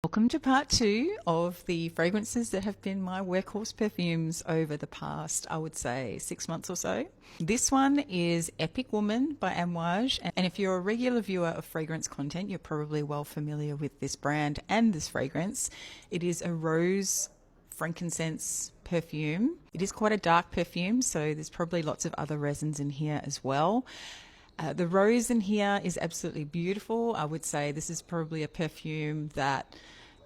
Welcome to part 2 of the fragrances that have been my workhorse perfumes over the past, I would say, 6 months or so. This one is Epic Woman by Amouage, and if you're a regular viewer of fragrance content, you're probably well familiar with this brand and this fragrance. It is a rose frankincense perfume. It is quite a dark perfume, so there's probably lots of other resins in here as well. The rose in here is absolutely beautiful. I would say this is probably a perfume that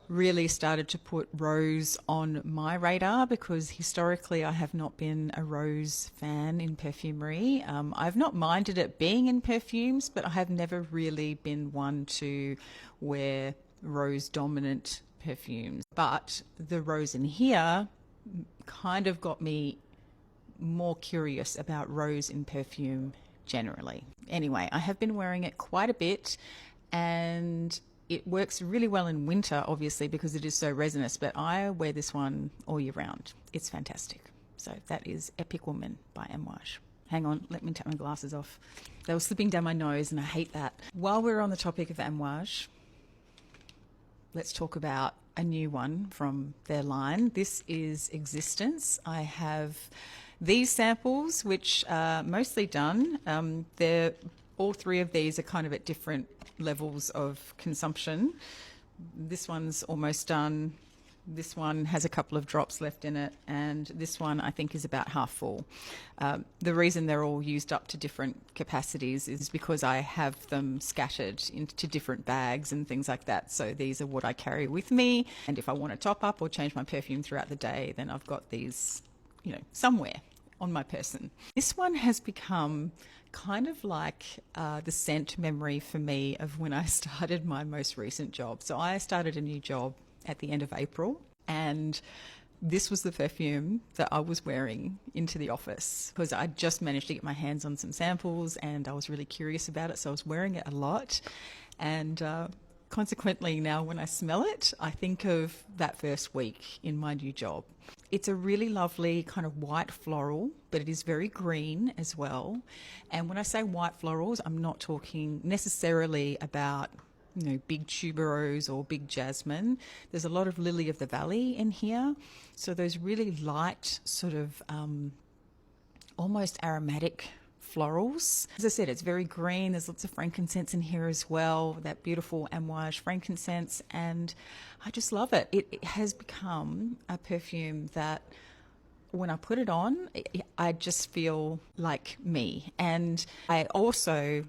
really started to put rose on my radar because historically I have not been a rose fan in perfumery. I've not minded it being in perfumes, but I have never really been one to wear rose dominant perfumes. But the rose in here kind of got me more curious about rose in perfume generally. Anyway, I have been wearing it quite a bit, and it works really well in winter, obviously, because it is so resinous, but I wear this one all year round. It's fantastic. So that is Epic Woman by Amouage. Hang on, let me take my glasses off. They were slipping down my nose, and I hate that. While we're on the topic of Amouage, let's talk about a new one from their line. This is Existence. I have these samples, which are mostly done. All three of these are kind of at different levels of consumption. This one's almost done. This one has a couple of drops left in it, and this one I think is about half full. The reason they're all used up to different capacities is because I have them scattered into different bags and things like that. So these are what I carry with me, and if I want to top up or change my perfume throughout the day, then I've got these, somewhere on my person. This one has become kind of like the scent memory for me of when I started my most recent job. So I started a new job at the end of April, and this was the perfume that I was wearing into the office because I just managed to get my hands on some samples and I was really curious about it. So I was wearing it a lot, and consequently now when I smell it, I think of that first week in my new job. It's a really lovely kind of white floral, but it is very green as well. And when I say white florals, I'm not talking necessarily about big tuberose or big jasmine. There's a lot of lily of the valley in here. So those really light sort of almost aromatic florals. As I said, it's very green. There's lots of frankincense in here as well, that beautiful Amouage frankincense, and I just love it. It has become a perfume that when I put it on, I just feel like me. And I also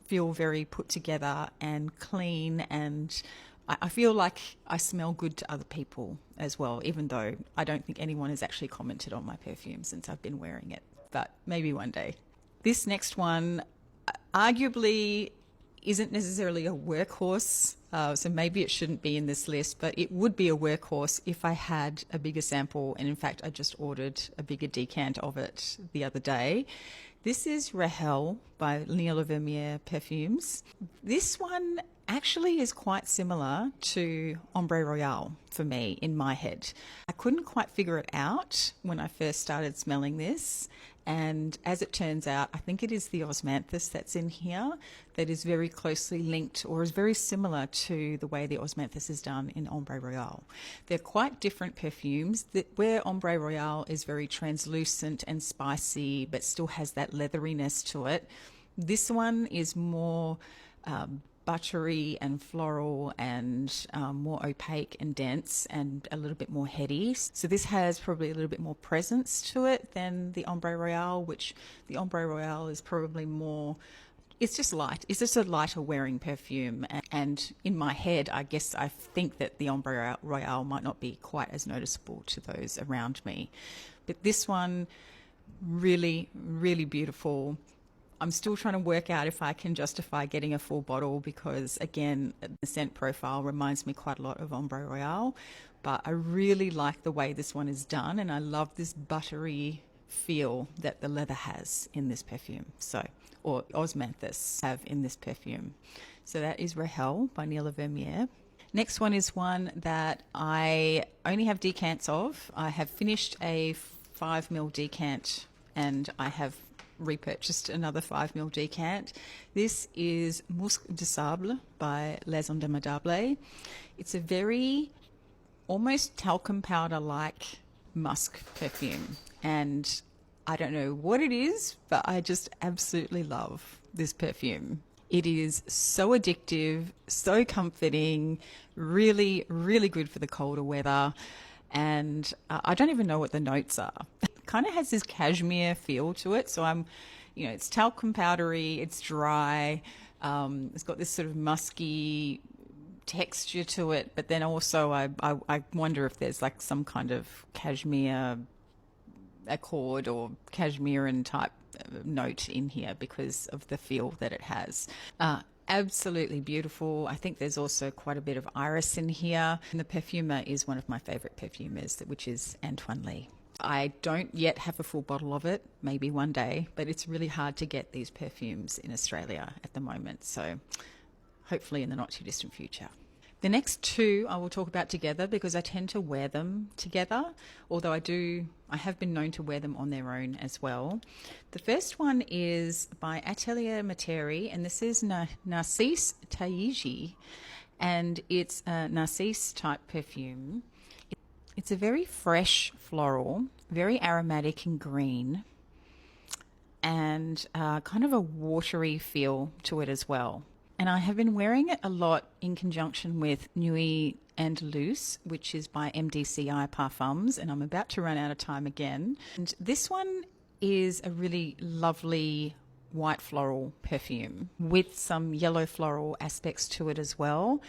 feel very put together and clean, and I feel like I smell good to other people as well, even though I don't think anyone has actually commented on my perfume since I've been wearing it, but maybe one day. This next one arguably isn't necessarily a workhorse, so maybe it shouldn't be in this list, but it would be a workhorse if I had a bigger sample, and in fact I just ordered a bigger decant of it the other day. This is Rahele by Neela Vermeire Perfumes. This one actually is quite similar to Ombre Royale for me in my head. I couldn't quite figure it out when I first started smelling this, and as it turns out, I think it is the osmanthus that's in here that is very closely linked or is very similar to the way the osmanthus is done in Ombre Royale. They're quite different perfumes. Where Ombre Royale is very translucent and spicy but still has that leatheriness to it, this one is more buttery and floral and more opaque and dense and a little bit more heady. So this has probably a little bit more presence to it than the Ombre Royale, which the Ombre Royale is probably more, it's just light. It's just a lighter wearing perfume. And in my head, I guess I think that the Ombre Royale might not be quite as noticeable to those around me. But this one, really, really beautiful. I'm still trying to work out if I can justify getting a full bottle because, again, the scent profile reminds me quite a lot of Ombre Royale, but I really like the way this one is done, and I love this buttery feel that the leather has in this perfume, or osmanthus have in this perfume. So that is Rahele by Neela Vermeire. Next one is one that I only have decants of. I have finished a 5 ml decant and I have repurchased another 5 ml decant. This is Musc de Sable by Les Indomptables. It's a very almost talcum powder like musk perfume, and I don't know what it is, but I just absolutely love this perfume. It is so addictive, so comforting, really, really good for the colder weather. And I don't even know what the notes are. It kind of has this cashmere feel to it. So it's talcum powdery, it's dry, it's got this sort of musky texture to it. But then also I wonder if there's like some kind of cashmere accord or cashmere type note in here because of the feel that it has. Absolutely beautiful. I think there's also quite a bit of iris in here. And the perfumer is one of my favorite perfumers, which is Antoine Lee. I don't yet have a full bottle of it, maybe one day, but it's really hard to get these perfumes in Australia at the moment. So hopefully in the not too distant future. The next two I will talk about together because I tend to wear them together, although I have been known to wear them on their own as well. The first one is by Atelier Materi, and this is Narcisse Taiji, and it's a Narcisse type perfume. It's a very fresh floral, very aromatic and green, and kind of a watery feel to it as well. And I have been wearing it a lot in conjunction with Nuit Andalouse, which is by MDCI Parfums, and I'm about to run out of time again. And this one is a really lovely white floral perfume with some yellow floral aspects to it as well.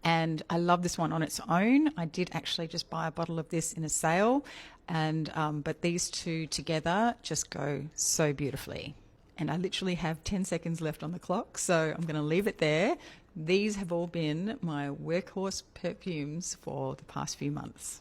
And I love this one on its own. I did actually just buy a bottle of this in a sale, and but these two together just go so beautifully. And I literally have 10 seconds left on the clock, so I'm going to leave it there. These have all been my workhorse perfumes for the past few months.